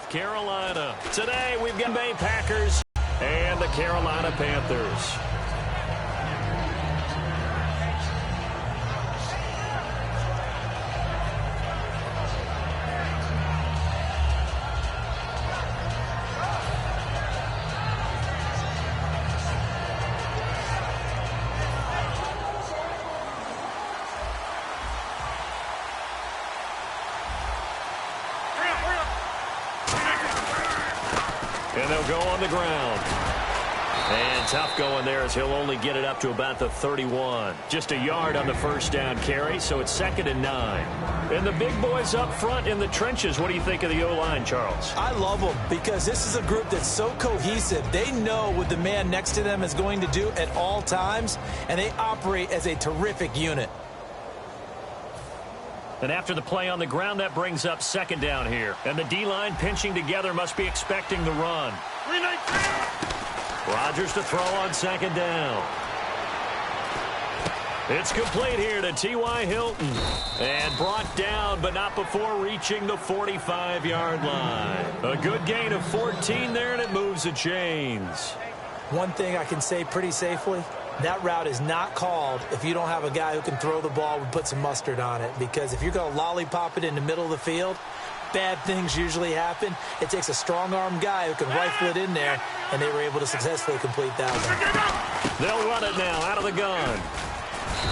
North Carolina. Today we've got Bay Packers and the Carolina Panthers. And they'll go on the ground. And tough going there as he'll only get it up to about the 31. Just a yard on the first down carry, so it's 2nd and 9. And the big boys up front in the trenches. What do you think of the O-line, Charles? I love them because this is a group that's so cohesive. They know what the man next to them is going to do at all times, and they operate as a terrific unit. And after the play on the ground, that brings up 2nd down here. And the D-line pinching together must be expecting the run. Rodgers to throw on 2nd down. It's complete here to T.Y. Hilton. And brought down, but not before reaching the 45-yard line. A good gain of 14 there, and it moves the chains. One thing I can say pretty safely, that route is not called if you don't have a guy who can throw the ball and put some mustard on it. Because if you're going to lollipop it in the middle of the field, bad things usually happen. It takes a strong-arm guy who can rifle it in there, and they were able to successfully complete that one. They'll run it now out of the gun.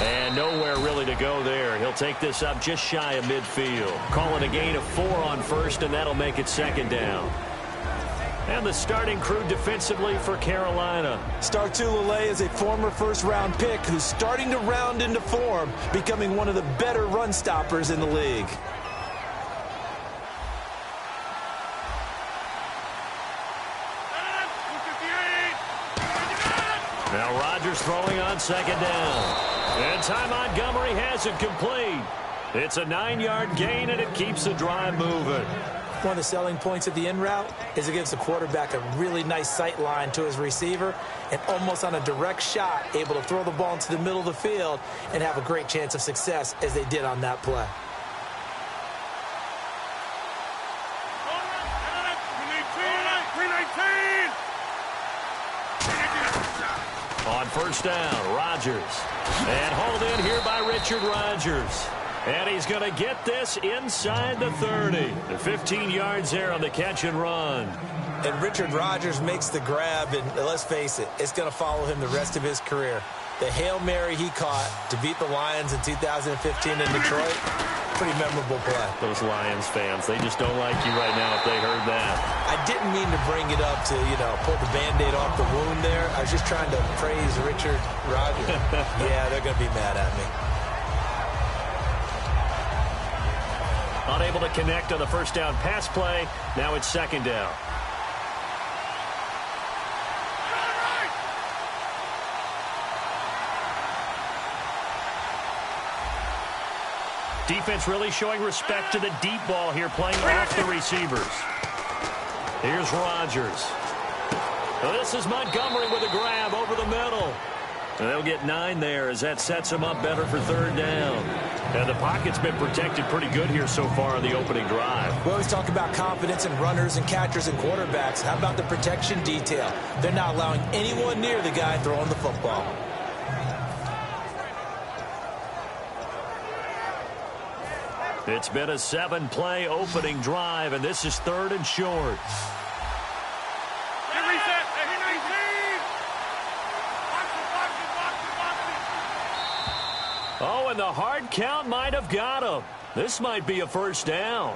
And nowhere really to go there. He'll take this up just shy of midfield. Calling a gain of 4 on first, and that'll make it 2nd down. And the starting crew defensively for Carolina. Startulele is a former first-round pick who's starting to round into form, becoming one of the better run stoppers in the league. Now Rodgers throwing on 2nd down. And Ty Montgomery has it complete. It's a 9-yard gain, and it keeps the drive moving. One of the selling points of the in route is it gives the quarterback a really nice sight line to his receiver and almost on a direct shot able to throw the ball into the middle of the field and have a great chance of success as they did on that play. On first down, Rodgers. And hauled in here by Richard Rodgers. And he's going to get this inside the 30. The 15 yards there on the catch and run. And Richard Rodgers makes the grab, and let's face it, it's going to follow him the rest of his career. The Hail Mary he caught to beat the Lions in 2015 in Detroit, pretty memorable play. Those Lions fans, they just don't like you right now if they heard that. I didn't mean to bring it up to, pull the Band-Aid off the wound there. I was just trying to praise Richard Rodgers. Yeah, they're going to be mad at me. Unable to connect on the first down pass play. Now it's 2nd down. Defense really showing respect to the deep ball here, playing off the receivers. Here's Rodgers. This is Montgomery with a grab over the middle. And they'll get 9 there as that sets them up better for 3rd down. And the pocket's been protected pretty good here so far on the opening drive. We always talk about confidence in runners and catchers and quarterbacks. How about the protection detail? They're not allowing anyone near the guy throwing the football. It's been a 7-play opening drive, and this is 3rd and short. Oh, and the hard count might have got him. This might be a first down.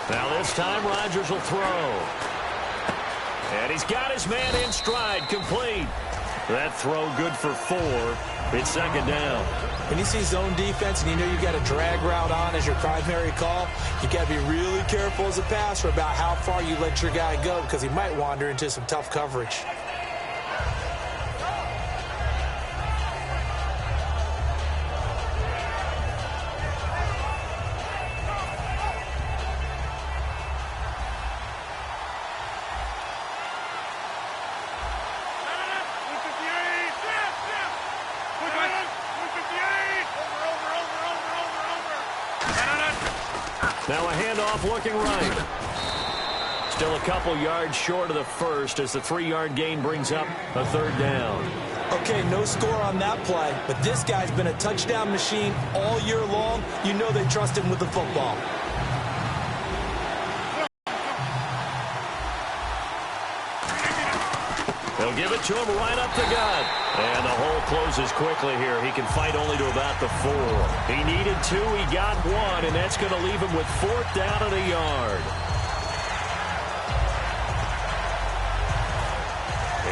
Now this time Rodgers will throw. And he's got his man in stride, complete. That throw good for 4. It's second down. When you see zone defense and you know you got a drag route on as your primary call, you got to be really careful as a passer about how far you let your guy go because he might wander into some tough coverage. Now a handoff looking right. Still a couple yards short of the first as the 3-yard gain brings up a third down. Okay, no score on that play, but this guy's been a touchdown machine all year long. You know they trust him with the football. They'll give it to him right up the gut. And the hole closes quickly here. He can fight only to about the 4. He needed 2. He got 1, and that's going to leave him with 4th down at a yard.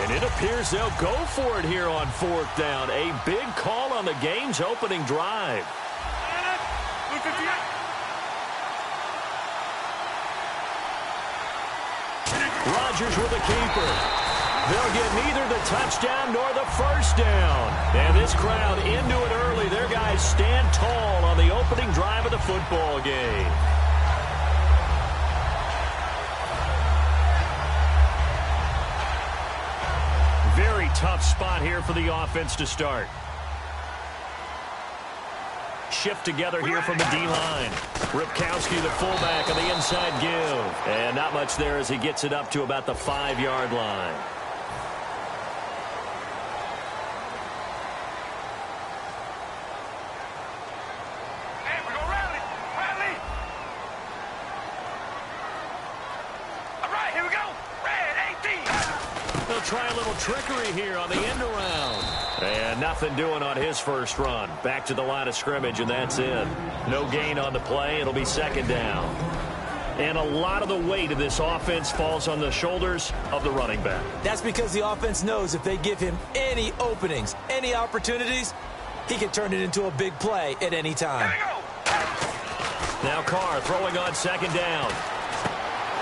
And it appears they'll go for it here on 4th down. A big call on the game's opening drive. Rodgers with the keeper. They'll get neither the touchdown nor the first down. And this crowd into it early. Their guys stand tall on the opening drive of the football game. Very tough spot here for the offense to start. Shift together here from the D-line. Ripkowski, the fullback, on the inside give. And not much there as he gets it up to about the 5-yard line. Try a little trickery here on the end around. And nothing doing on his first run. Back to the line of scrimmage, and that's it. No gain on the play. It'll be second down. And a lot of the weight of this offense falls on the shoulders of the running back. That's because the offense knows if they give him any openings, any opportunities, he can turn it into a big play at any time. Now Carr throwing on second down.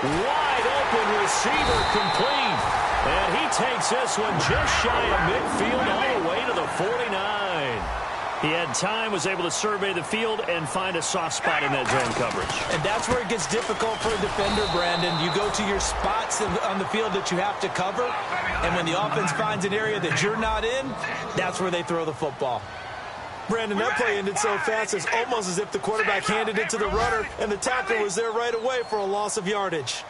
Wide open receiver complete. And he takes this one just shy of midfield all the way to the 49. He had time, was able to survey the field and find a soft spot in that zone coverage. And that's where it gets difficult for a defender, Brandon. You go to your spots on the field that you have to cover, and when the offense finds an area that you're not in, that's where they throw the football. Brandon, that play ended so fast, it's almost as if the quarterback handed it to the runner, and the tackler was there right away for a loss of yardage.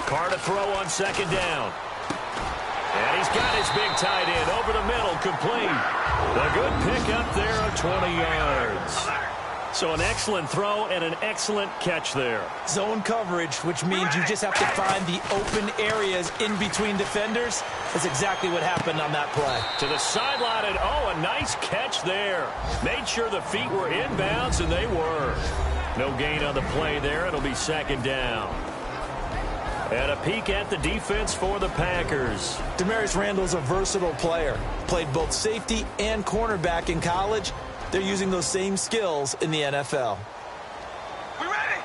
Carr to throw on second down. And he's got his big tight end over the middle, complete. A good pickup there of 20 yards. So an excellent throw and an excellent catch there. Zone coverage, which means you just have to find the open areas in between defenders. That's exactly what happened on that play. To the sideline, and oh, a nice catch there. Made sure the feet were inbounds, and they were. No gain on the play there. It'll be second down. And a peek at the defense for the Packers. Demarius Randall's a versatile player. Played both safety and cornerback in college. They're using those same skills in the NFL. We ready?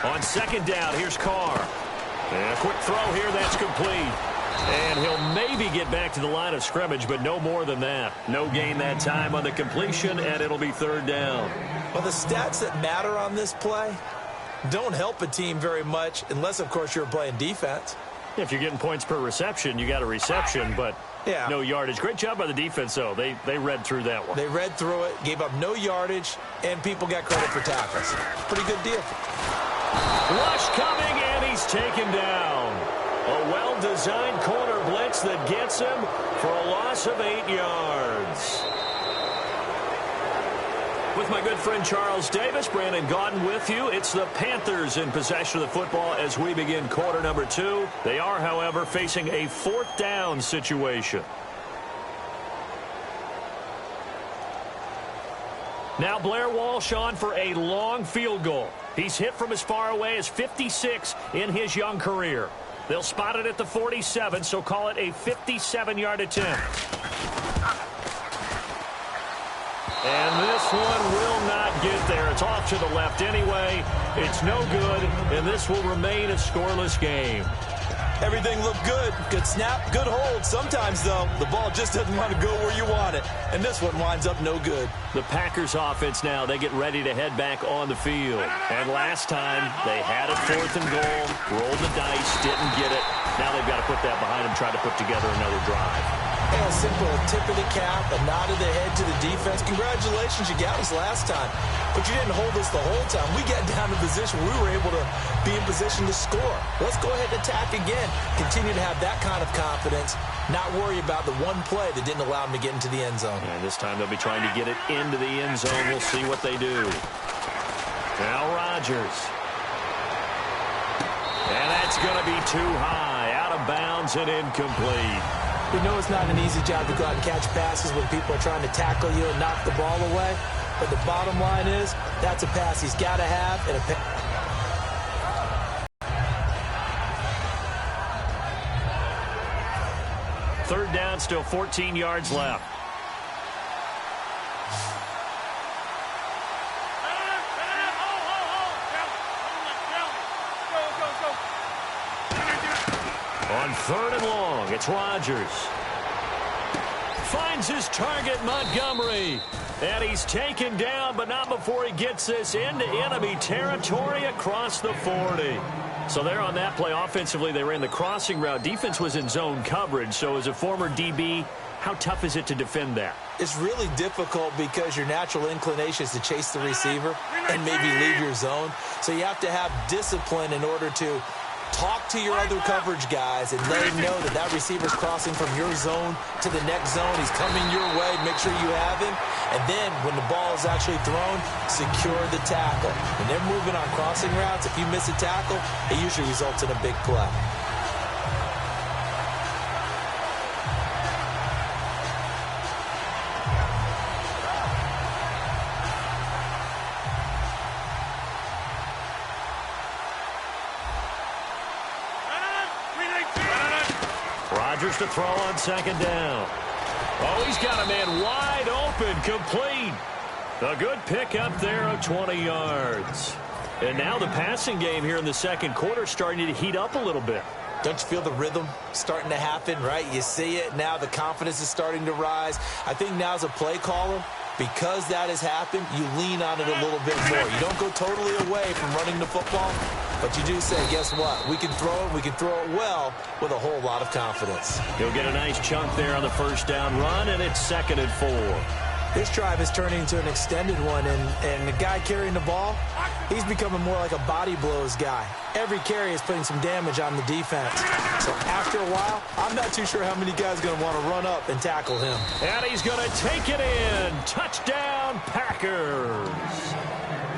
On second down, here's Carr. And a quick throw here, that's complete. And he'll maybe get back to the line of scrimmage, but no more than that. No gain that time on the completion, and it'll be third down. Well, the stats that matter on this play don't help a team very much unless, of course, you're playing defense. If you're getting points per reception, you got a reception, but yeah, no yardage. Great job by the defense, though. They read through that one. They read through it, gave up no yardage, and people got credit for tackles. Pretty good deal. Rush coming, and he's taken down. A well-designed corner blitz that gets him for a loss of 8 yards. With my good friend Charles Davis, Brandon Gaudin with you. It's the Panthers in possession of the football as we begin quarter number 2. They are, however, facing a fourth down situation. Now Blair Walsh on for a long field goal. He's hit from as far away as 56 in his young career. They'll spot it at the 47, so call it a 57-yard attempt. And this one will not get there. It's off to the left anyway. It's no good, and this will remain a scoreless game. Everything looked good. Good snap, good hold. Sometimes, though, the ball just doesn't want to go where you want it. And this one winds up no good. The Packers offense now, they get ready to head back on the field. And last time, they had it 4th and goal, rolled the dice, didn't get it. Now they've got to put that behind them, try to put together another drive. A simple tip of the cap, a nod of the head to the defense. Congratulations, you got us last time. But you didn't hold us the whole time. We got down to position where we were able to be in position to score. Let's go ahead and attack again. Continue to have that kind of confidence. Not worry about the one play that didn't allow them to get into the end zone. And this time they'll be trying to get it into the end zone. We'll see what they do. Now Rodgers. And that's going to be too high. Out of bounds and incomplete. We know it's not an easy job to go out and catch passes when people are trying to tackle you and knock the ball away. But the bottom line is, that's a pass he's got to have. And a third down, still 14 yards left. On 3rd and long, it's Rodgers. Finds his target, Montgomery. And he's taken down, but not before he gets this into enemy territory across the 40. So there on that play, offensively, they ran the crossing route. Defense was in zone coverage. So as a former DB, how tough is it to defend that? It's really difficult because your natural inclination is to chase the receiver and maybe leave your zone. So you have to have discipline in order to talk to your other coverage guys and let him know that that receiver's crossing from your zone to the next zone. He's coming your way. Make sure you have him. And then when the ball is actually thrown, secure the tackle. When they're moving on crossing routes, if you miss a tackle, it usually results in a big play. Rodgers to throw on 2nd down. Oh, he's got a man wide open, complete. A good pickup there of 20 yards. And now the passing game here in the 2nd quarter starting to heat up a little bit. Don't you feel the rhythm starting to happen, right? You see it. Now the confidence is starting to rise. I think now as a play caller, because that has happened, you lean on it a little bit more. You don't go totally away from running the football, but you do say, guess what? We can throw it. We can throw it well with a whole lot of confidence. He'll get a nice chunk there on the 1st down run, and it's 2nd and 4. This drive is turning into an extended one, and the guy carrying the ball, he's becoming more like a body blows guy. Every carry is putting some damage on the defense. So after a while, I'm not too sure how many guys are going to want to run up and tackle him. And he's going to take it in. Touchdown, Packers.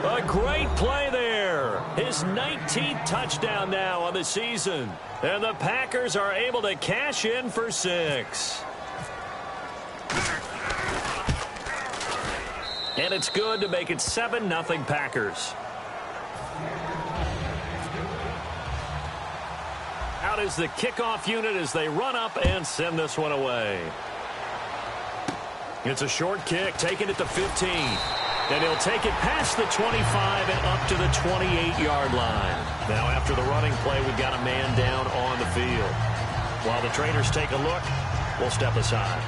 A great play there. His 19th touchdown now on the season. And the Packers are able to cash in for 6. And it's good to make it 7-0 Packers. Out is the kickoff unit as they run up and send this one away. It's a short kick, taking it to 15. And he'll take it past the 25 and up to the 28-yard line. Now after the running play, we've got a man down on the field. While the trainers take a look, we'll step aside.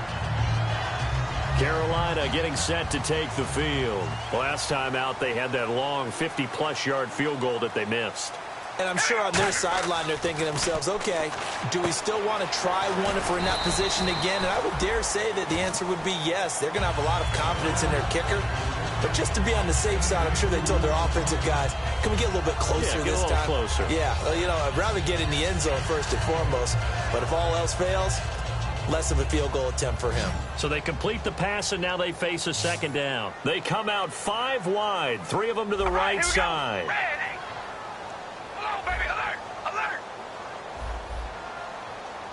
Carolina getting set to take the field. Last time out, they had that long 50-plus yard field goal that they missed. And I'm sure on their sideline, they're thinking to themselves, okay, do we still want to try one if we're in that position again? And I would dare say that the answer would be yes. They're going to have a lot of confidence in their kicker. But just to be on the safe side, I'm sure they told their offensive guys, can we get a little bit closer this time? Closer. Yeah, well, you know, I'd rather get in the end zone first and foremost. But if all else fails, less of a field goal attempt for him. So they complete the pass, and now they face a 2nd down. They come out 5 wide, 3 of them to the right side. Ready. Hello, baby. Alert. Alert.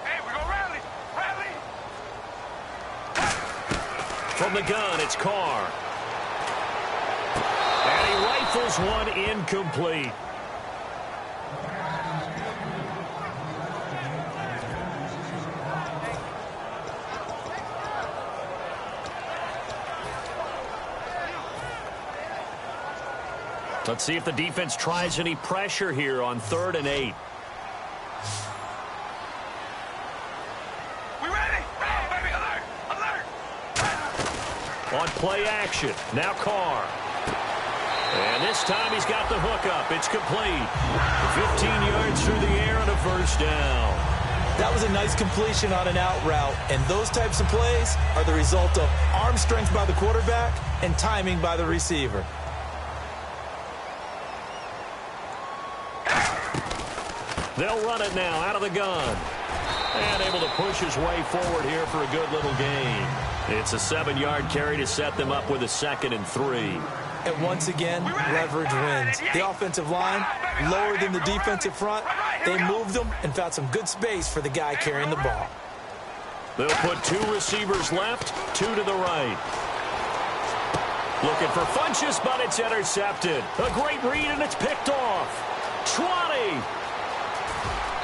Hey, we're going to rally. Rally. From the gun, it's Carr. And he rifles one incomplete. Let's see if the defense tries any pressure here on 3rd and 8. We ready? Oh, baby, alert! Alert! On play action, now Carr. And this time he's got the hook up. It's complete. 15 yards through the air and a first down. That was a nice completion on an out route, and those types of plays are the result of arm strength by the quarterback and timing by the receiver. They'll run it now out of the gun. And able to push his way forward here for a good little gain. It's a 7-yard carry to set them up with a 2nd and 3. And once again, leverage wins. The offensive line, lower than the defensive front. They moved them and found some good space for the guy carrying the ball. They'll put 2 receivers left, 2 to the right. Looking for Funchess, but it's intercepted. A great read, and it's picked off. 20.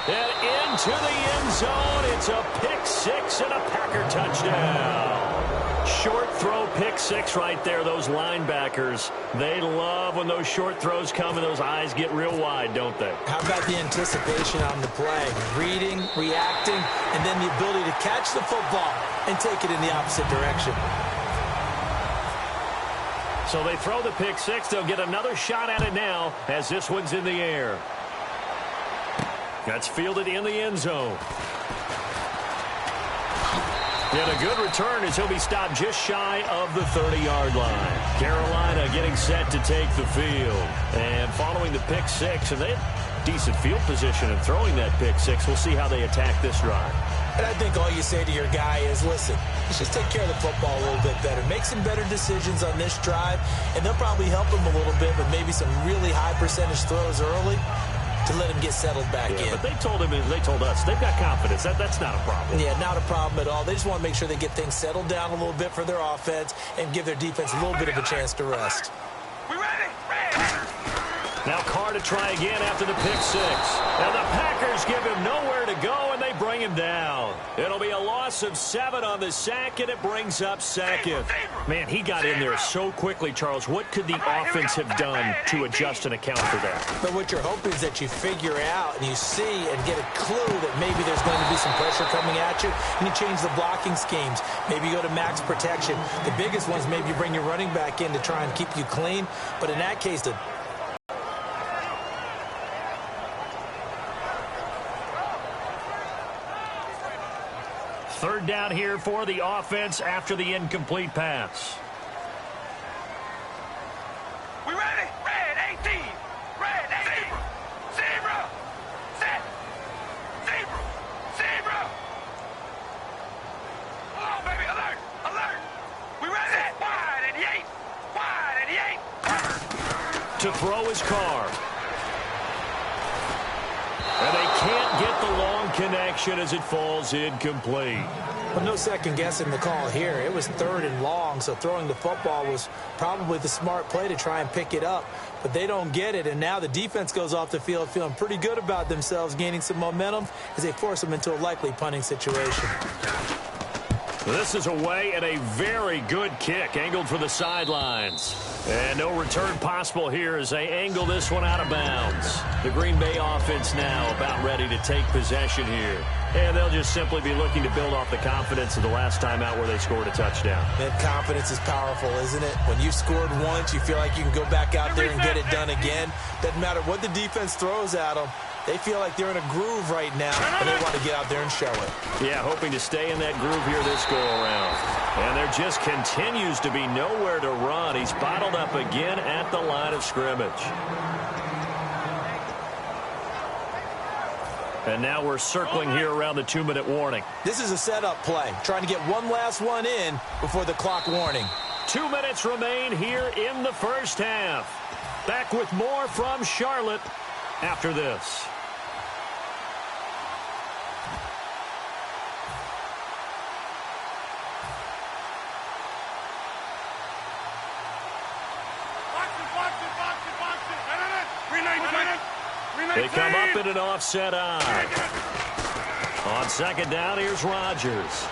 And into the end zone. It's a pick 6 and a Packer touchdown. Short throw pick 6 right there. Those linebackers, they love when those short throws come and those eyes get real wide, don't they? How about the anticipation on the play? Reading, reacting, and then the ability to catch the football and take it in the opposite direction. So they throw the pick 6. They'll get another shot at it now as this one's in the air. That's fielded in the end zone. And a good return as he'll be stopped just shy of the 30-yard line. Carolina getting set to take the field. And following the pick 6, and they have decent field position and throwing that pick 6. We'll see how they attack this drive. And I think all you say to your guy is, listen, let's just take care of the football a little bit better. Make some better decisions on this drive, and they'll probably help him a little bit with maybe some really high percentage throws early to let him get settled back in. But they told us they've got confidence. That's not a problem. Yeah, not a problem at all. They just want to make sure they get things settled down a little bit for their offense and give their defense a little bit of a chance to rest. We ready? Now Carr to try again after the pick 6. And the Packers give him nowhere to go, and they bring him down. It'll be a loss of 7 on the sack, and it brings up 2nd. Man, he got in there so quickly, Charles. What could the offense have done to adjust and account for that? But what you're hoping is that you figure out and you see and get a clue that maybe there's going to be some pressure coming at you, and you change the blocking schemes. Maybe you go to max protection. The biggest ones, maybe you bring your running back in to try and keep you clean. But in that case, the third down here for the offense after the incomplete pass. We ready? Red 18. Red 18. Zebra. Set. Zebra. Zebra. Oh, baby, alert. Alert. We ready? Set. Wide and Yates. Wide and Yates. To throw his Carr. And they can't get the long connection as it falls incomplete. Well, no second guessing the call here. It was 3rd and long, so throwing the football was probably the smart play to try and pick it up. But they don't get it, and now the defense goes off the field feeling pretty good about themselves, gaining some momentum as they force them into a likely punting situation. This is away and a very good kick, angled for the sidelines. And no return possible here as they angle this one out of bounds. The Green Bay offense now about ready to take possession here. And they'll just simply be looking to build off the confidence of the last time out where they scored a touchdown. That confidence is powerful, isn't it? When you've scored once, you feel like you can go back out there and get it done again. Doesn't matter what the defense throws at them. They feel like they're in a groove right now, and they want to get out there and show it. Yeah, hoping to stay in that groove here this go-around. And there just continues to be nowhere to run. He's bottled up again at the line of scrimmage. And now we're circling here around the 2-minute warning. This is a setup play, trying to get one last one in before the clock warning. 2 minutes remain here in the first half. Back with more from Charlotte after this. They come up in an offset eye. On second down, here's Rodgers.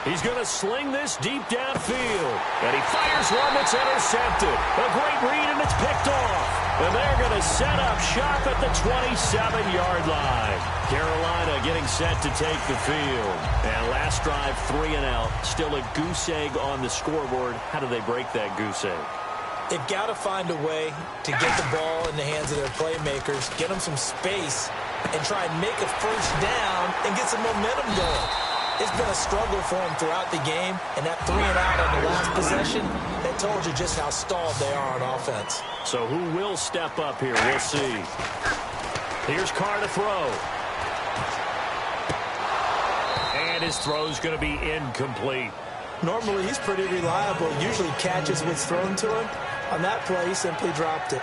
He's going to sling this deep downfield. And he fires one that's intercepted. A great read, and it's picked off. And they're going to set up shop at the 27-yard line. Carolina getting set to take the field. And last drive, 3 and out. Still a goose egg on the scoreboard. How do they break that goose egg? They've got to find a way to get the ball in the hands of their playmakers, get them some space, and try and make a first down and get some momentum going. It's been a struggle for them throughout the game, and that 3 and out on the last possession, that told you just how stalled they are on offense. So who will step up here? We'll see. Here's Carr to throw. And his throw's going to be incomplete. Normally, he's pretty reliable. Usually catches what's thrown to him. On that play, he simply dropped it.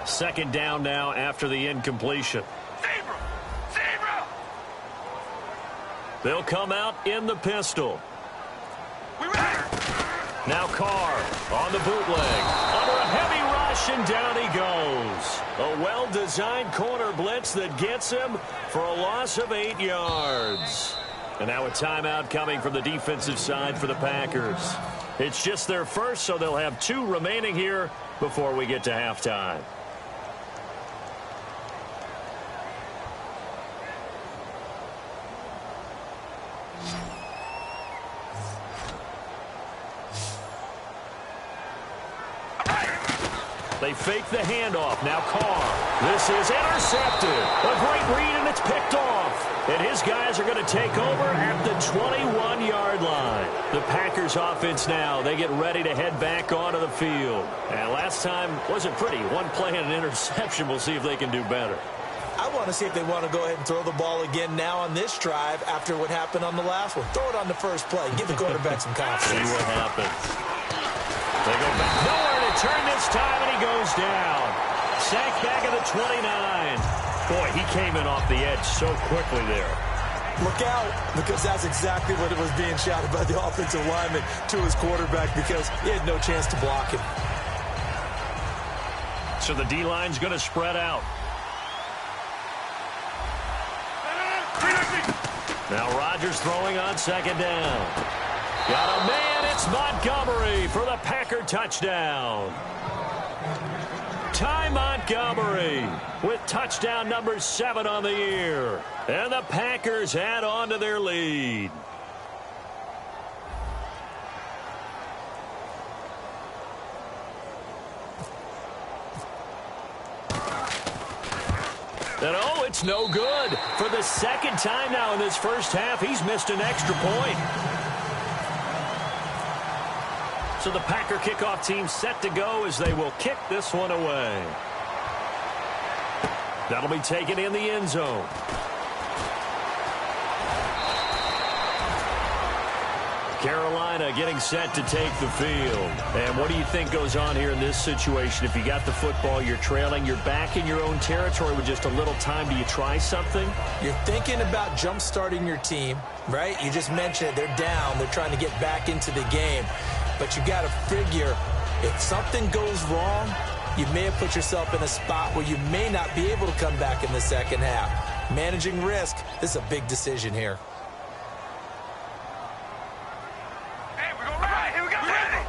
Second down now after the incompletion. Zebra! They'll come out in the pistol. We ready? Now Carr on the bootleg. Under a heavy rush, and down he goes. A well-designed corner blitz that gets him for a loss of 8 yards. And now a timeout coming from the defensive side for the Packers. It's just their first, so they'll have 2 remaining here before we get to halftime. They fake the handoff. Now Carr. This is intercepted. A great read, and it's picked off. And his guys are going to take over at the 21-yard line. The Packers offense now, they get ready to head back onto the field. And last time wasn't pretty. One play and an interception. We'll see if they can do better. I want to see if they want to go ahead and throw the ball again now on this drive after what happened on the last one. Throw it on the first play. Give the quarterback some confidence. See what happens. They go back. Nowhere to turn this time, and he goes down. Sacked back at the 29. Boy, he came in off the edge so quickly there. Look out, because that's exactly what it was being shouted by the offensive lineman to his quarterback, because he had no chance to block him. So the D-line's going to spread out. Now Rodgers throwing on second down. Got a man, it's Montgomery for the Packer touchdown. Ty Montgomery with touchdown number 7 on the year. And the Packers add on to their lead. And oh, it's no good. For the second time now in this first half, he's missed an extra point. So the Packer kickoff team set to go as they will kick this one away. That'll be taken in the end zone. Carolina getting set to take the field. And what do you think goes on here in this situation? If you got the football, you're trailing, you're back in your own territory with just a little time. Do you try something? You're thinking about jump-starting your team, right? You just mentioned it. They're down. They're trying to get back into the game. But you got to figure, if something goes wrong, you may have put yourself in a spot where you may not be able to come back in the second half. Managing risk, this is a big decision here. Hey, we're going right. Here we go. Ready.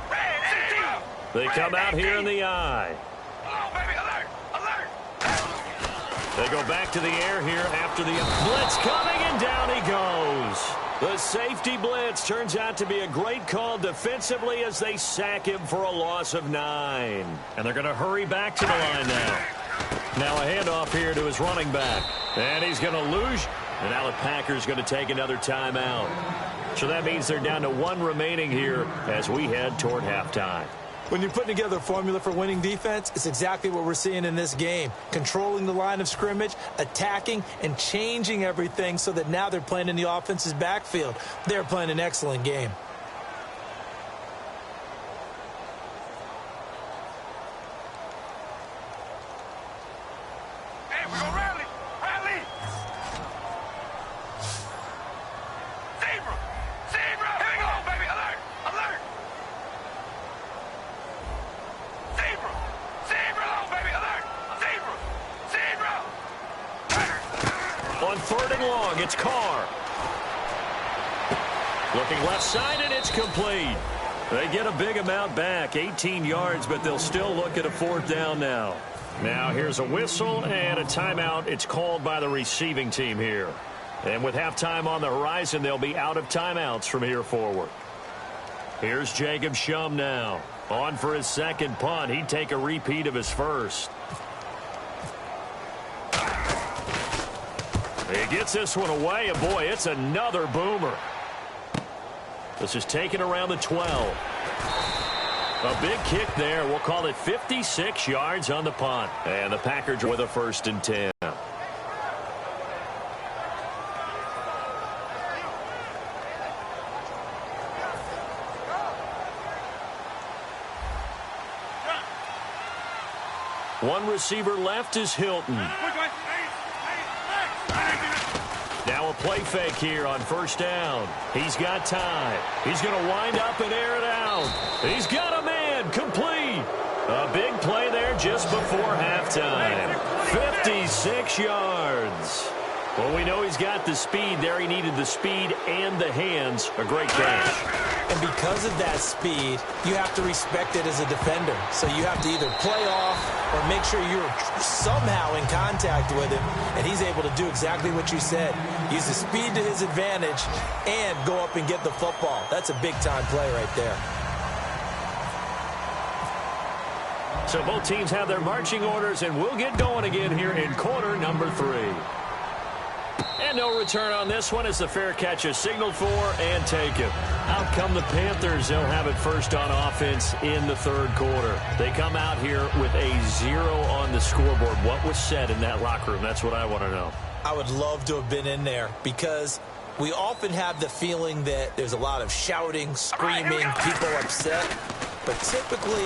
They come out here in the eye. Hello, baby. Alert. Alert. They go back to the air here after the blitz coming, and down he goes. The safety blitz turns out to be a great call defensively as they sack him for a loss of 9. And they're going to hurry back to the line now. Now a handoff here to his running back. And he's going to lose. And now the Packers going to take another timeout. So that means they're down to 1 remaining here as we head toward halftime. When you're putting together a formula for winning defense, it's exactly what we're seeing in this game. Controlling the line of scrimmage, attacking, and changing everything so that now they're playing in the offense's backfield. They're playing an excellent game. Hey, we're going to rally. Rally. On 3rd and long, it's Carr. Looking left side, and it's complete. They get a big amount back, 18 yards, but they'll still look at a 4th down now. Now here's a whistle and a timeout. It's called by the receiving team here. And with halftime on the horizon, they'll be out of timeouts from here forward. Here's Jacob Shum now. On for his 2nd punt. He'd take a repeat of his 1st. He gets this one away, and boy, it's another boomer. This is taken around the 12. A big kick there. We'll call it 56 yards on the punt. And the Packers with a 1st and 10. One receiver left is Hilton. Now a play fake here on 1st down. He's got time. He's going to wind up and air it out. He's got a man. Complete. A big play there just before halftime. 56 yards. Well, we know he's got the speed there. He needed the speed and the hands. A great catch. And because of that speed, you have to respect it as a defender. So you have to either play off or make sure you're somehow in contact with him. And he's able to do exactly what you said. Use the speed to his advantage and go up and get the football. That's a big-time play right there. So both teams have their marching orders, and we'll get going again here in quarter number 3. And no return on this one as the fair catch is signaled for and taken. Out come the Panthers. They'll have it first on offense in the 3rd quarter. They come out here with a 0 on the scoreboard. What was said in that locker room? That's what I want to know. I would love to have been in there because we often have the feeling that there's a lot of shouting, screaming, people upset. But typically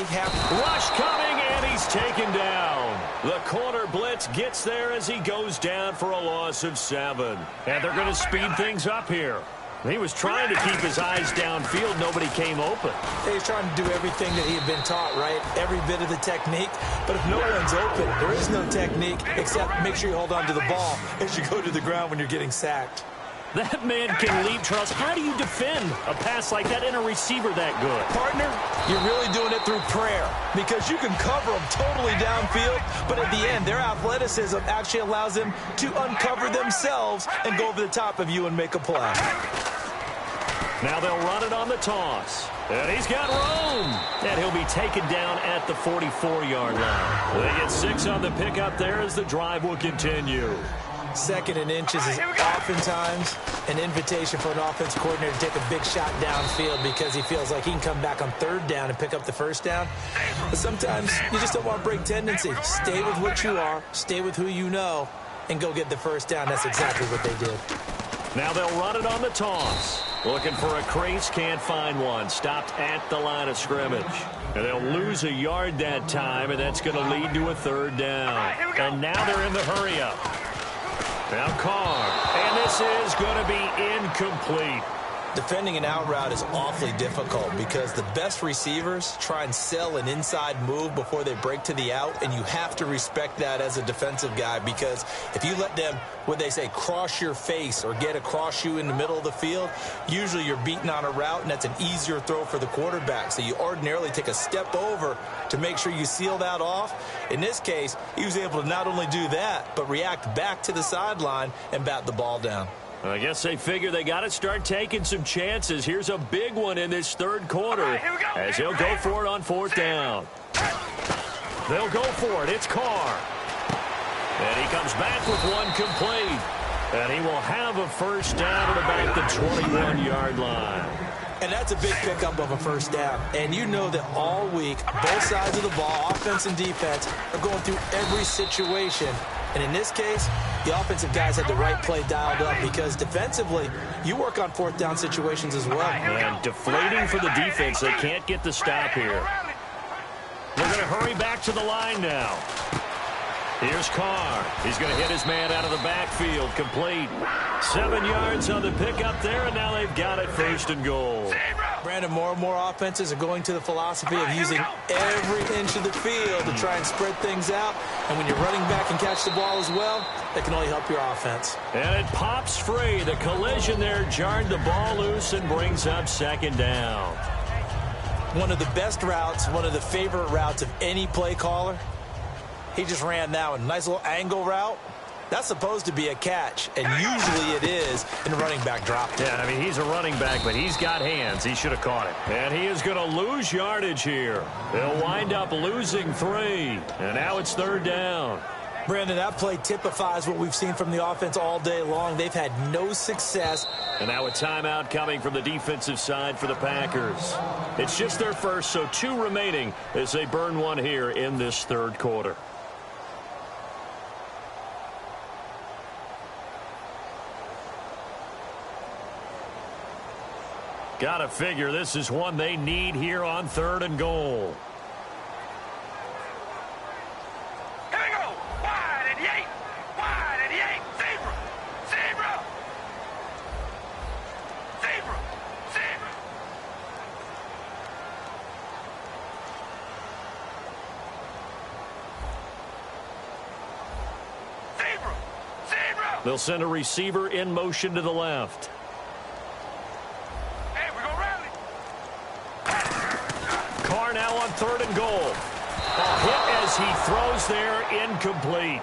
rush coming, and he's taken down. The corner blitz gets there as he goes down for a loss of 7. And they're going to speed things up here. He was trying to keep his eyes downfield. Nobody came open. He's trying to do everything that he had been taught, right? Every bit of the technique. But if no one's open, there is no technique except make sure you hold on to the ball as you go to the ground when you're getting sacked. That man can leap, Charles. How do you defend a pass like that and a receiver that good? Partner, you're really doing it through prayer because you can cover them totally downfield, but at the end, their athleticism actually allows them to uncover themselves and go over the top of you and make a play. Now they'll run it on the toss. And he's got room. And he'll be taken down at the 44-yard line. They get 6 on the pickup there as the drive will continue. 2nd and inches is oftentimes an invitation for an offense coordinator to take a big shot downfield because he feels like he can come back on 3rd down and pick up the 1st down. But sometimes you just don't want to break tendency. Stay with what you are, stay with who you know, and go get the 1st down. That's exactly what they did. Now they'll run it on the toss. Looking for a crease, can't find one. Stopped at the line of scrimmage. And they'll lose a yard that time, and that's going to lead to a 3rd down. And now they're in the hurry-up. Now Carr, and this is going to be incomplete. Defending an out route is awfully difficult because the best receivers try and sell an inside move before they break to the out, and you have to respect that as a defensive guy because if you let them, what they say, cross your face or get across you in the middle of the field, usually you're beaten on a route, and that's an easier throw for the quarterback. So you ordinarily take a step over to make sure you seal that off. In this case, he was able to not only do that, but react back to the sideline and bat the ball down. I guess they figure they got to start taking some chances. Here's a big one in this 3rd quarter as they'll go for it on 4th down. They'll go for it. It's Carr. And he comes back with one complete. And he will have a 1st down at about the 21-yard line. And that's a big pickup of a 1st down. And you know that all week, both sides of the ball, offense and defense, are going through every situation. And in this case, the offensive guys had the right play dialed up because defensively, you work on 4th down situations as well. And deflating for the defense. They can't get the stop here. They're going to hurry back to the line now. Here's Carr. He's going to hit his man out of the backfield. Complete. 7 yards on the pickup there, and now they've got it 1st and goal. Brandon, more and more offenses are going to the philosophy of using every inch of the field to try and spread things out. And when you're running back and catch the ball as well, that can only help your offense. And it pops free. The collision there jarred the ball loose and brings up second down. One of the best routes, one of the favorite routes of any play caller. He just ran that one. Nice little angle route. That's supposed to be a catch, and usually it is, and the running back dropped it. Yeah, I mean, he's a running back, but he's got hands. He should have caught it. And he is going to lose yardage here. They'll wind up losing 3, and now it's third down. Brandon, that play typifies what we've seen from the offense all day long. They've had no success. And now a timeout coming from the defensive side for the Packers. It's just their first, so 2 remaining as they burn one here in this third quarter. Gotta figure this is one they need here on 3rd and goal. Here we go. Wide and Yates. Wide and Yates. Zebra. Zebra. Zebra. Zebra. Zebra. Zebra. They'll send a receiver in motion to the left. Now on 3rd and goal. A hit as he throws there, incomplete.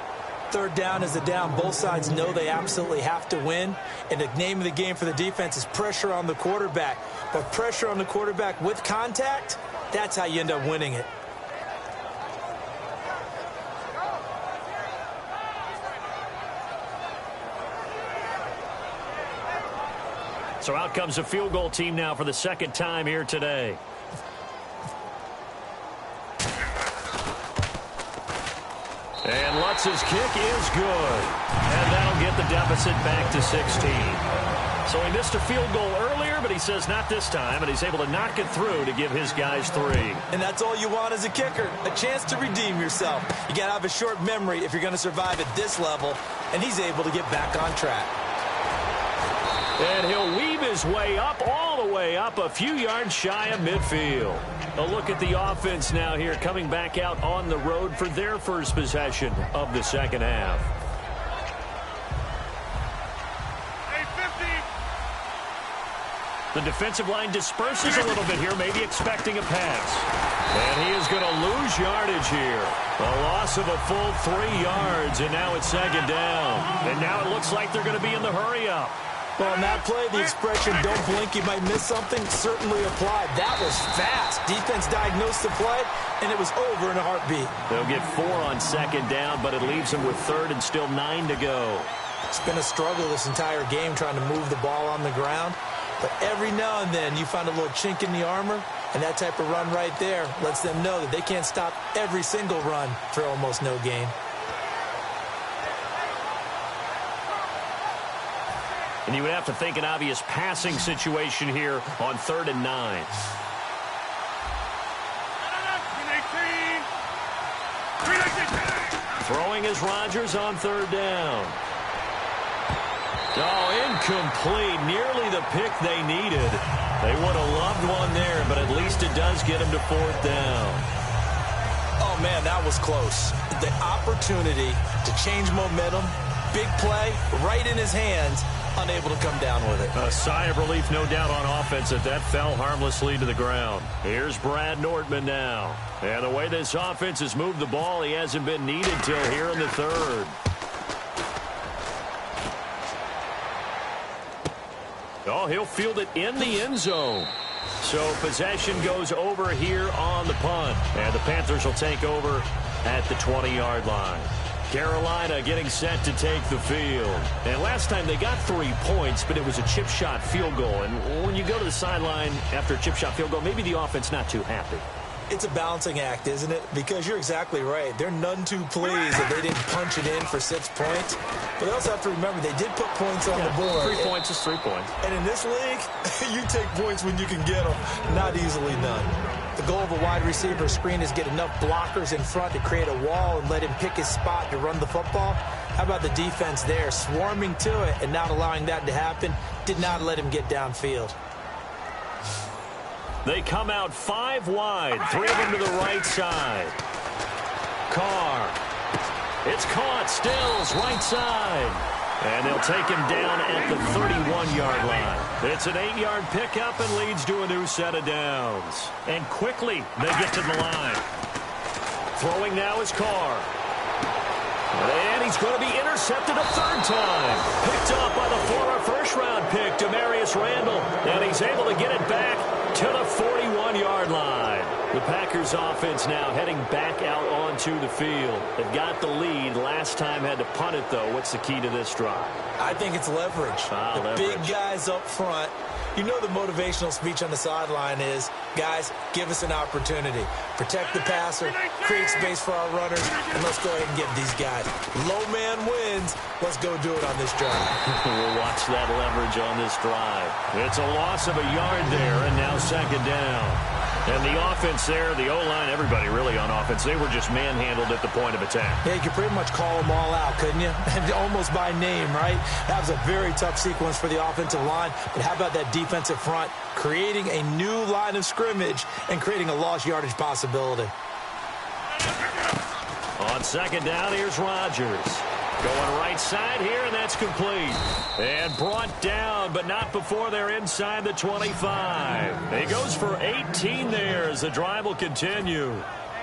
Third down is the down. Both sides know they absolutely have to win. And the name of the game for the defense is pressure on the quarterback. But pressure on the quarterback with contact, that's how you end up winning it. So out comes a field goal team now for the second time here today. And Lutz's kick is good. And that'll get the deficit back to 16. So he missed a field goal earlier, but he says not this time, and he's able to knock it through to give his guys 3. And that's all you want as a kicker, a chance to redeem yourself. You got to have a short memory if you're going to survive at this level, and he's able to get back on track. And he'll weave his way up, all the way up, a few yards shy of midfield. A look at the offense now here, coming back out on the road for their first possession of the second half. The defensive line disperses a little bit here, maybe expecting a pass. And he is going to lose yardage here. A loss of a full 3 yards, and now it's second down. And now it looks like they're going to be in the hurry-up. Well, on that play, the expression, don't blink, you might miss something, certainly applied. That was fast. Defense diagnosed the play, and it was over in a heartbeat. They'll get 4 on second down, but it leaves them with 3rd and still 9 to go. It's been a struggle this entire game trying to move the ball on the ground. But every now and then, you find a little chink in the armor, and that type of run right there lets them know that they can't stop every single run for almost no gain. And you would have to think an obvious passing situation here on 3rd and 9. Throwing is Rodgers on 3rd down. Oh, incomplete. Nearly the pick they needed. They would have loved one there, but at least it does get them to 4th down. Oh, man, that was close. The opportunity to change momentum, big play, right in his hands, unable to come down with it. A sigh of relief, no doubt, on offense that fell harmlessly to the ground. Here's Brad Nortman now. And the way this offense has moved the ball, he hasn't been needed till here in the 3rd. Oh, he'll field it in the end zone. So possession goes over here on the punt. And the Panthers will take over at the 20-yard line. Carolina getting set to take the field. And last time they got 3 points, but it was a chip shot field goal. And when you go to the sideline after a chip shot field goal, maybe the offense not too happy. It's a balancing act, isn't it? Because you're exactly right. They're none too pleased that they didn't punch it in for 6 points. But they also have to remember they did put points on the board. 3 points is 3 points. And in this league, you take points when you can get them. Not easily done. The goal of a wide receiver screen is get enough blockers in front to create a wall and let him pick his spot to run the football. How about the defense there, swarming to it and not allowing that to happen? Did not let him get downfield. They come out 5 wide, 3 of them to the right side. Carr. It's caught. Stills, right side. And they'll take him down at the 31-yard line. It's an 8-yard pickup and leads to a new set of downs. And quickly, they get to the line. Throwing now is Carr. And he's going to be intercepted a third time. Picked off by the former first-round pick, Demarius Randall. And he's able to get it back to the 41-yard line. The Packers offense now heading back out onto the field. They've got the lead. Last time had to punt it, though. What's the key to this drive? I think it's leverage. The big guys up front. You know the motivational speech on the sideline is, guys, give us an opportunity. Protect the passer, create space for our runners, and let's go ahead and give these guys. Low man wins. Let's go do it on this drive. We'll watch that leverage on this drive. It's a loss of a yard there, and now second down. And the offense there, the O-line, everybody really on offense, they were just manhandled at the point of attack. Yeah, you could pretty much call them all out, couldn't you? And almost by name, right? That was a very tough sequence for the offensive line. But how about that defensive front creating a new line of scrimmage and creating a lost yardage possibility? On second down, here's Rodgers. Going right side here, and that's complete. And brought down, but not before they're inside the 25. He goes for 18 there as the drive will continue.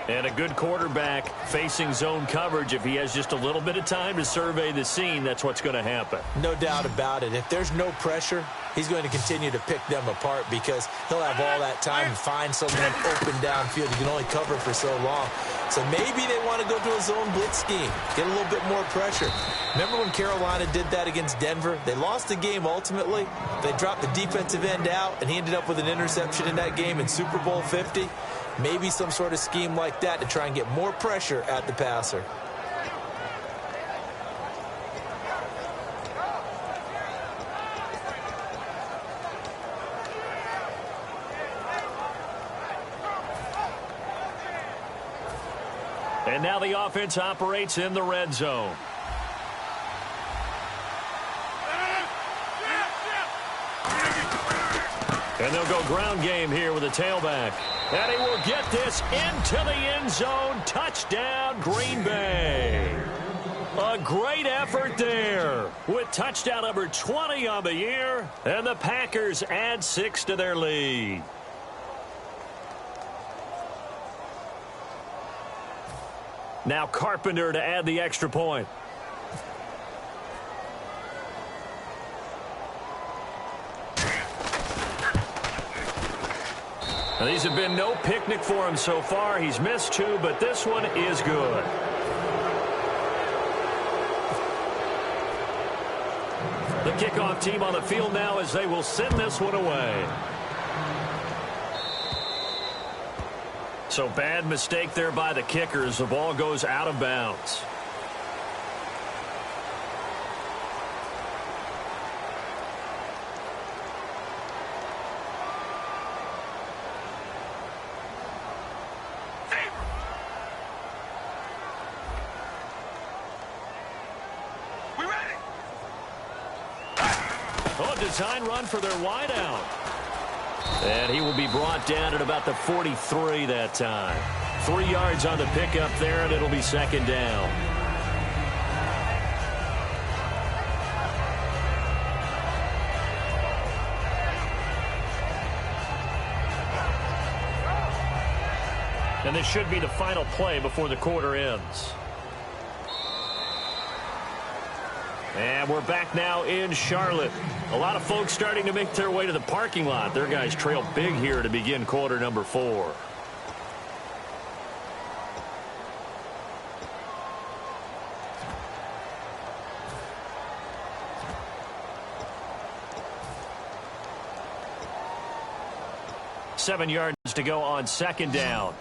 And a good quarterback facing zone coverage. If he has just a little bit of time to survey the scene, that's what's going to happen. No doubt about it. If there's no pressure, he's going to continue to pick them apart because he'll have all that time to find someone open downfield. He can only cover for so long. So maybe they want to go to a zone blitz scheme, get a little bit more pressure. Remember when Carolina did that against Denver? They lost the game ultimately. They dropped the defensive end out, and he ended up with an interception in that game in Super Bowl 50. Maybe some sort of scheme like that to try and get more pressure at the passer. And now the offense operates in the red zone. And they'll go ground game here with a tailback. And he will get this into the end zone. Touchdown, Green Bay. A great effort there with touchdown number 20 on the year. And the Packers add 6 to their lead. Now Carpenter to add the extra point. Now, these have been no picnic for him so far. He's missed 2, but this one is good. The kickoff team on the field now as they will send this one away. So bad mistake there by the kickers. The ball goes out of bounds. Design run for their wideout. And he will be brought down at about the 43 that time. 3 yards on the pickup there, and it'll be second down. And this should be the final play before the quarter ends. And we're back now in Charlotte. A lot of folks starting to make their way to the parking lot. Their guys trail big here to begin quarter number 4. Seven yards to go on second down.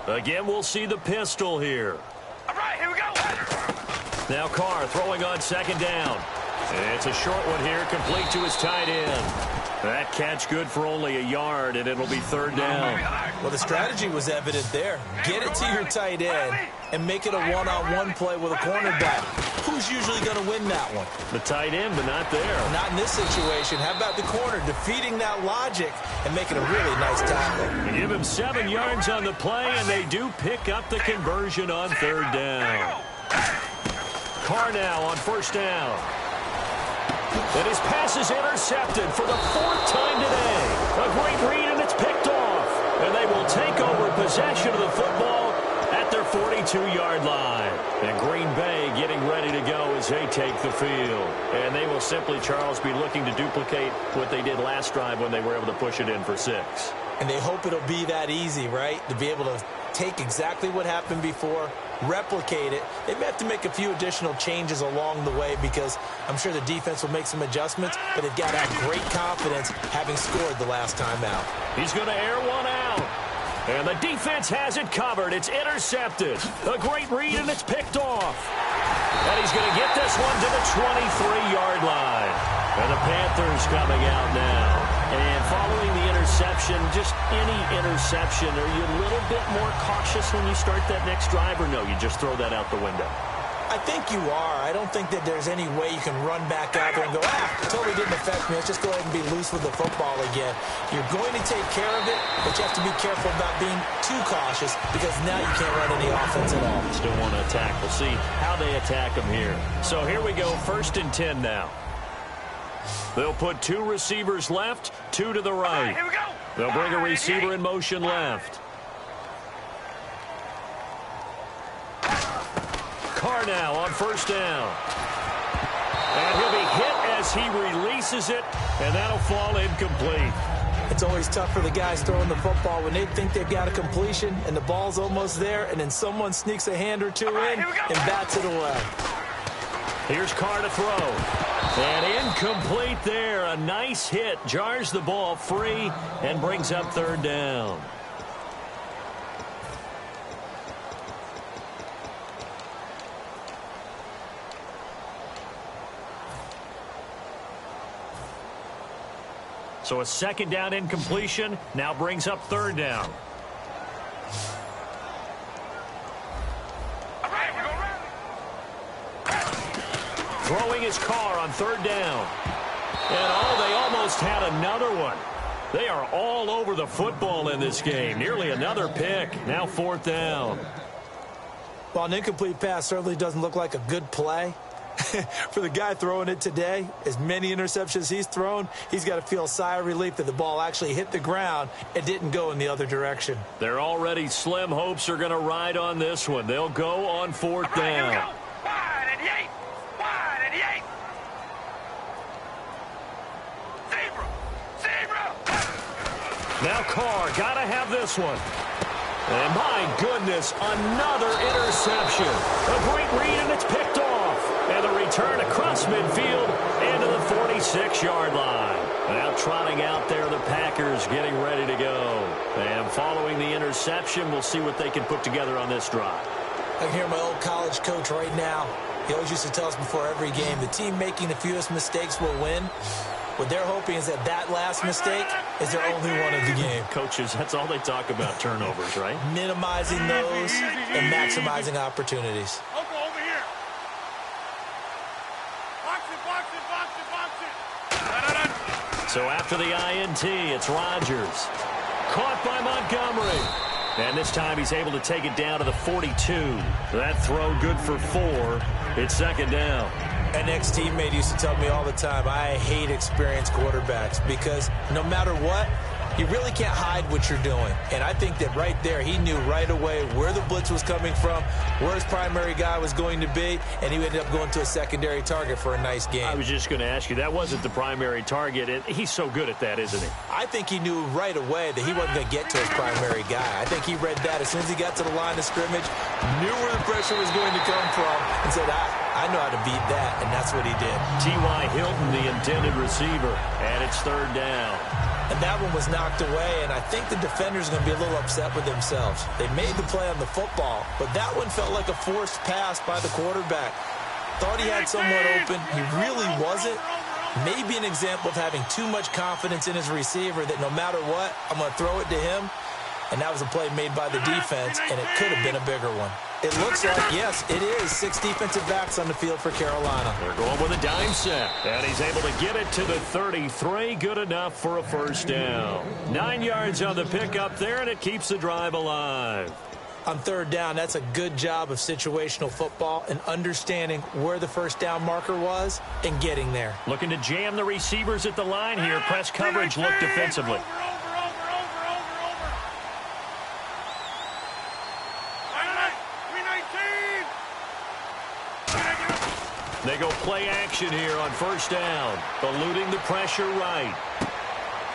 Again, we'll see the pistol here. All right, here we go. Now Carr throwing on second down. It's a short one here, complete to his tight end. That catch good for only a yard, and it'll be third down. Well, the strategy was evident there. Get it to your tight end and make it a one-on-one play with a cornerback. who's usually going to win that one? The tight end, but not there. Not in this situation. How about the corner defeating that logic and making a really nice tackle? They give him 7 yards on the play, and they do pick up the conversion on third down. Carr now on first down. And his pass is intercepted for the 4th time today. A great read, and it's picked off. And they will take over possession of the football at their 42-yard line. And Green Bay getting ready to go as they take the field. And they will simply, Charles, be looking to duplicate what they did last drive when they were able to push it in for 6. And they hope it'll be that easy, right? To be able to take exactly what happened before, replicate it. They may have to make a few additional changes along the way because I'm sure the defense will make some adjustments, but they've got to have great confidence having scored the last time out. He's going to air one out. And the defense has it covered. It's intercepted. A great read, and it's picked off. And he's going to get this one to the 23-yard line. And the Panthers coming out now. And following the interception, just any interception, are you a little bit more cautious when you start that next drive, or no, you just throw that out the window? I think you are. I don't think that there's any way you can run back out there and go, totally didn't affect me. Let's just go ahead and be loose with the football again. You're going to take care of it, but you have to be careful about being too cautious because now you can't run any offense at all. Still want to attack. We'll see how they attack them here. So here we go, 1st and 10 now. They'll put 2 receivers left, 2 to the right. Here we go. They'll bring a receiver in motion left. Carr now on first down. And he'll be hit as he releases it, and that'll fall incomplete. It's always tough for the guys throwing the football when they think they've got a completion and the ball's almost there, and then someone sneaks a hand or 2 in and bats it away. Here's Carr to throw. And incomplete there. A nice hit. Jars the ball free and brings up third down. So a 2nd down incompletion now brings up third down. Throwing his Carr on third down. And they almost had another one. They are all over the football in this game. Nearly another pick. Now 4th down. Well, an incomplete pass certainly doesn't look like a good play. For the guy throwing it today, as many interceptions he's thrown, he's got to feel a sigh of relief that the ball actually hit the ground and didn't go in the other direction. Their already slim hopes are going to ride on this one. They'll go on 4th down. Here we go. Wide and Yates. Wide and Yates. Zebra. Now Carr, got to have this one. And my goodness, another interception. A great read, and it's picked off. And the return across midfield and to the 46-yard line. Now trotting out there, the Packers getting ready to go. And following the interception, we'll see what they can put together on this drive. I can hear my old college coach right now. He always used to tell us before every game, the team making the fewest mistakes will win. What they're hoping is that last mistake is their only one of the game. Coaches, that's all they talk about, turnovers, right? Minimizing those and maximizing opportunities. Over here. Box it. So after the INT, it's Rodgers. Caught by Montgomery. And this time he's able to take it down to the 42. That throw good for 4. It's 2nd down. An ex-teammate used to tell me all the time, I hate experienced quarterbacks because no matter what, you really can't hide what you're doing. And I think that right there, he knew right away where the blitz was coming from, where his primary guy was going to be, and he ended up going to a secondary target for a nice game. I was just going to ask you, that wasn't the primary target, and he's so good at that, isn't he? I think he knew right away that he wasn't going to get to his primary guy. I think he read that as soon as he got to the line of scrimmage, knew where the pressure was going to come from, and said, I know how to beat that, and that's what he did. T.Y. Hilton, the intended receiver, and it's 3rd down. And that one was knocked away, and I think the defenders are going to be a little upset with themselves. They made the play on the football, but that one felt like a forced pass by the quarterback. Thought he had someone open. He really wasn't. Maybe an example of having too much confidence in his receiver that no matter what, I'm going to throw it to him. And that was a play made by the defense, and it could have been a bigger one. It looks like, yes, it is 6 defensive backs on the field for Carolina. They're going with a dime set, and he's able to get it to the 33. Good enough for a first down. 9 yards on the pickup there, and it keeps the drive alive. On third down, that's a good job of situational football and understanding where the first down marker was and getting there. Looking to jam the receivers at the line here. Press coverage look defensively. They go play action here on first down, eluding the pressure right.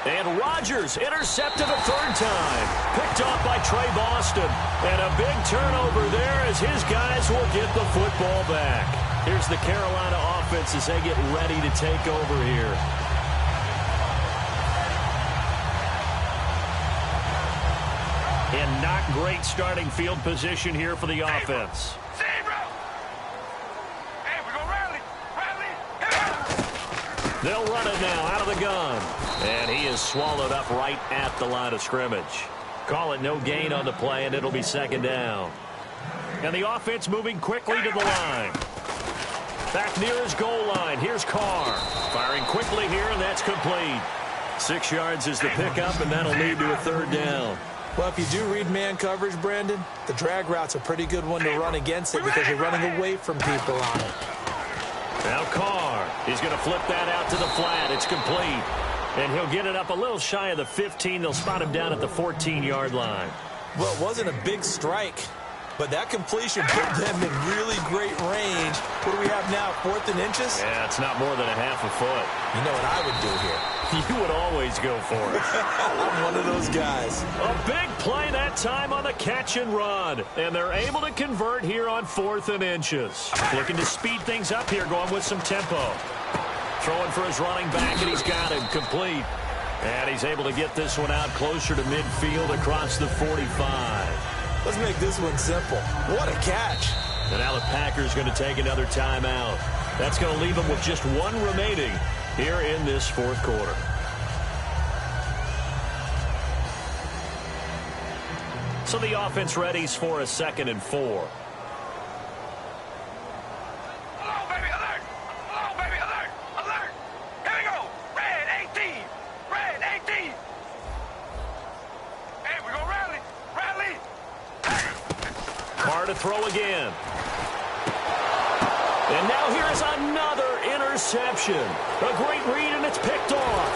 And Rodgers intercepted a third time. Picked off by Trey Boston. And a big turnover there as his guys will get the football back. Here's the Carolina offense as they get ready to take over here. And not great starting field position here for the offense. They'll run it now out of the gun. And he is swallowed up right at the line of scrimmage. Call it no gain on the play, and it'll be second down. And the offense moving quickly to the line. Back near his goal line. Here's Carr. Firing quickly here, and that's complete. 6 yards is the pickup, and that'll lead to a third down. Well, if you do read man coverage, Brandon, the drag route's a pretty good one to run against it because you're running away from people on it. Now Carr, he's going to flip that out to the flat. It's complete. And he'll get it up a little shy of the 15. They'll spot him down at the 14-yard line. Well, it wasn't a big strike, but that completion put them in really great range. What do we have now, 4th and inches? Yeah, it's not more than a half a foot. You know what I would do here? You would always go for it. I'm one of those guys. A big play that time on the catch and run. And they're able to convert here on 4th and inches. Looking to speed things up here, going with some tempo. Throwing for his running back, and he's got him complete. And he's able to get this one out closer to midfield across the 45. Let's make this one simple. What a catch. And now the Packers going to take another timeout. That's going to leave them with just one remaining here in this fourth quarter. So the offense readies for a 2nd and 4. Hello, baby, alert! Hello, baby, alert! Alert! Here we go! Red 18! Red 18! Hey, we're going to rally! Rally! Carr to throw again. And now here's another interception. A great read, and it's picked off.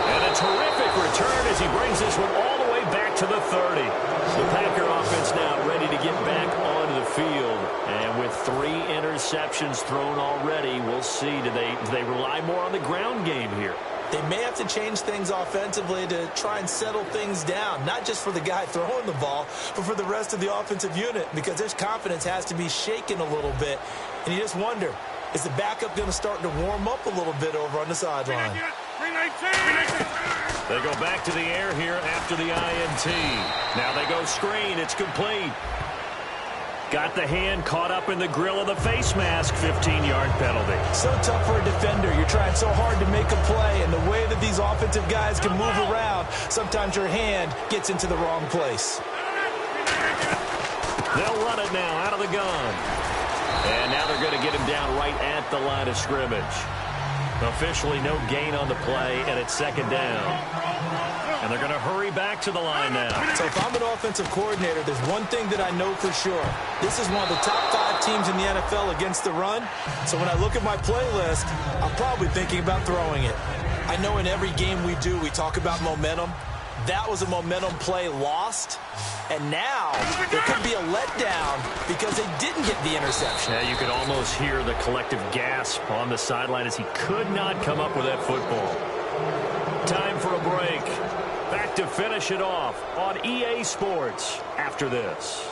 And a terrific return as he brings this one all the way back to the 30. The Packer offense now ready to get back onto the field. And with 3 interceptions thrown already, we'll see. Do they rely more on the ground game here? They may have to change things offensively to try and settle things down, not just for the guy throwing the ball, but for the rest of the offensive unit, because their confidence has to be shaken a little bit. And you just wonder, is the backup going to start to warm up a little bit over on the sideline? They go back to the air here after the INT. Now they go screen. It's complete. Got the hand caught up in the grill of the face mask. 15-yard penalty. So tough for a defender. You're trying so hard to make a play, and the way that these offensive guys can move around, sometimes your hand gets into the wrong place. They'll run it now out of the gun. And now they're going to get him down right at the line of scrimmage. Officially no gain on the play, and it's 2nd down. And they're going to hurry back to the line now. So if I'm an offensive coordinator, there's one thing that I know for sure. This is one of the top 5 teams in the NFL against the run. So when I look at my playlist, I'm probably thinking about throwing it. I know in every game we do, we talk about momentum. That was a momentum play lost. And now there could be a letdown because they didn't get the interception. Yeah, you could almost hear the collective gasp on the sideline as he could not come up with that football. Time for a break. Back to finish it off on EA Sports after this.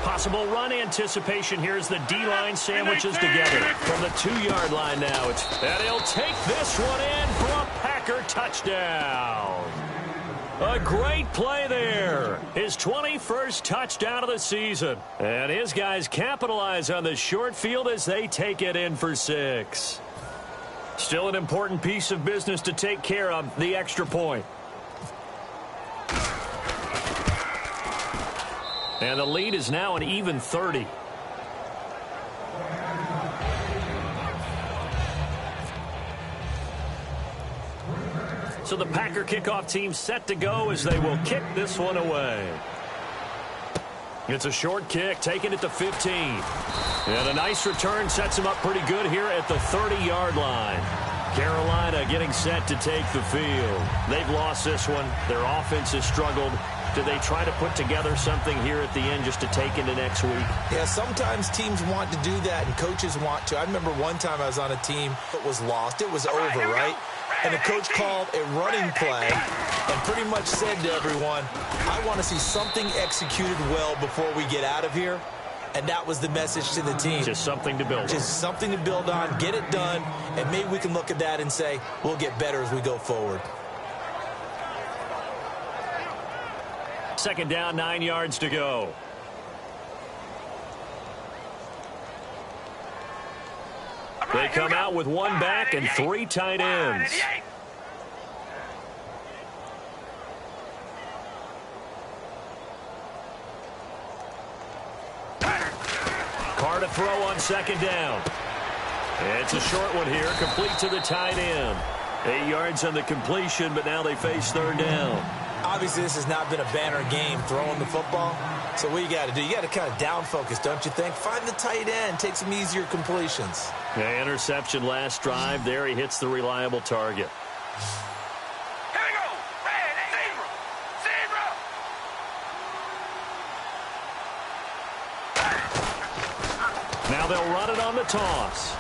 Possible run anticipation. Here's the D-line sandwiches together from the 2-yard line now. And he'll take this one in for a Packer touchdown. A great play there. His 21st touchdown of the season. And his guys capitalize on the short field as they take it in for 6. Still an important piece of business to take care of, the extra point. And the lead is now an even 30. So the Packer kickoff team set to go as they will kick this one away. It's a short kick, taking it to 15. And a nice return sets him up pretty good here at the 30-yard line. Carolina getting set to take the field. They've lost this one. Their offense has struggled. Do they try to put together something here at the end just to take into next week? Yeah, sometimes teams want to do that and coaches want to. I remember one time I was on a team that was lost. It was over, right? And the coach called a running play and pretty much said to everyone, I want to see something executed well before we get out of here. And that was the message to the team. Just something to build on. Just something to build on, get it done, and maybe we can look at that and say, we'll get better as we go forward. Second down, 9 yards to go. They come out with one back and 3 tight ends. Carr to throw on second down. It's a short one here, complete to the tight end. 8 yards on the completion, but now they face third down. Obviously, this has not been a banner game throwing the football. So what you got to do, you got to kind of down focus, don't you think? Find the tight end, take some easier completions. Yeah, interception last drive. There he hits the reliable target. Here we go. Red, zebra. Now they'll run it on the toss.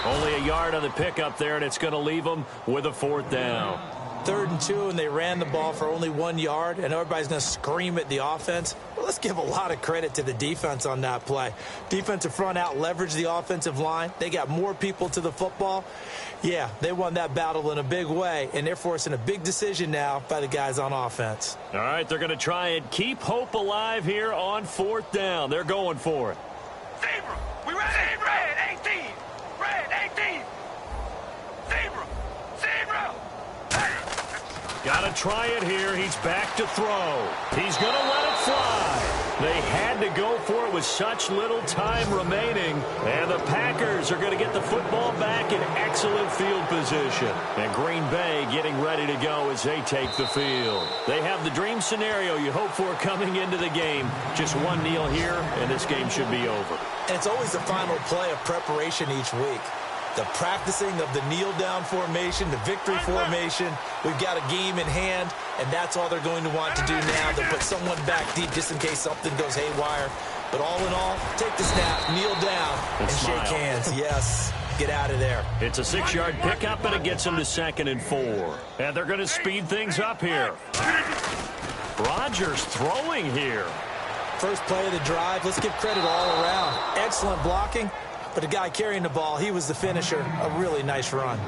Only a yard on the pickup there, and it's going to leave them with a fourth down. 3rd and 2, and they ran the ball for only 1 yard, and everybody's going to scream at the offense. Well, let's give a lot of credit to the defense on that play. Defensive front out leveraged the offensive line. They got more people to the football. Yeah, they won that battle in a big way, and they're forcing a big decision now by the guys on offense. All right, they're going to try and keep hope alive here on 4th down. They're going for it. Zebra. We ready? Red 18. Red 18. Zebra. Zebra. Got to try it here. He's back to throw. He's going to let it fly. They had to go for it with such little time remaining. And the Packers are going to get the football back in excellent field position. And Green Bay getting ready to go as they take the field. They have the dream scenario you hope for coming into the game. Just one kneel here, and this game should be over. And it's always the final play of preparation each week. The practicing of the kneel-down formation, the victory formation. We've got a game in hand, and that's all they're going to want to do now. They'll put someone back deep just in case something goes haywire. But all in all, take the snap, kneel down, and shake hands. Yes, get out of there. It's a 6-yard pickup, and it gets them to 2nd and 4. And they're going to speed things up here. Rodgers throwing here. First play of the drive. Let's give credit all around. Excellent blocking. But the guy carrying the ball, he was the finisher. A really nice run.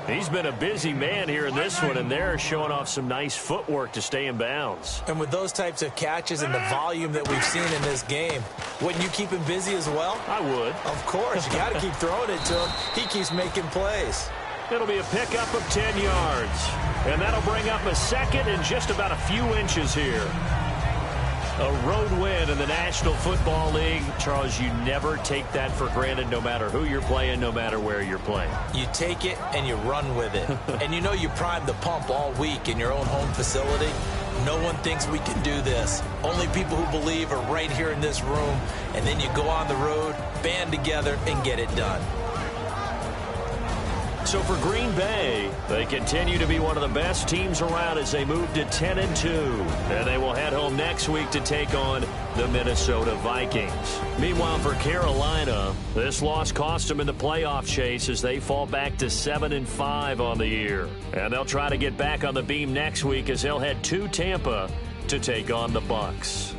He's been a busy man here in this one, and they're showing off some nice footwork to stay in bounds. And with those types of catches and the volume that we've seen in this game, wouldn't you keep him busy as well? I would. Of course. You got to keep throwing it to him. He keeps making plays. It'll be a pickup of 10 yards. And that'll bring up a 2nd and just about a few inches here. A road win in the National Football League. Charles, you never take that for granted no matter who you're playing, no matter where you're playing. You take it and you run with it. And you know you primed the pump all week in your own home facility. No one thinks we can do this. Only people who believe are right here in this room. And then you go on the road, band together, and get it done. So for Green Bay, they continue to be one of the best teams around as they move to 10-2. And they will head home next week to take on the Minnesota Vikings. Meanwhile, for Carolina, this loss cost them in the playoff chase as they fall back to 7-5 on the year. And they'll try to get back on the beam next week as they'll head to Tampa to take on the Bucs.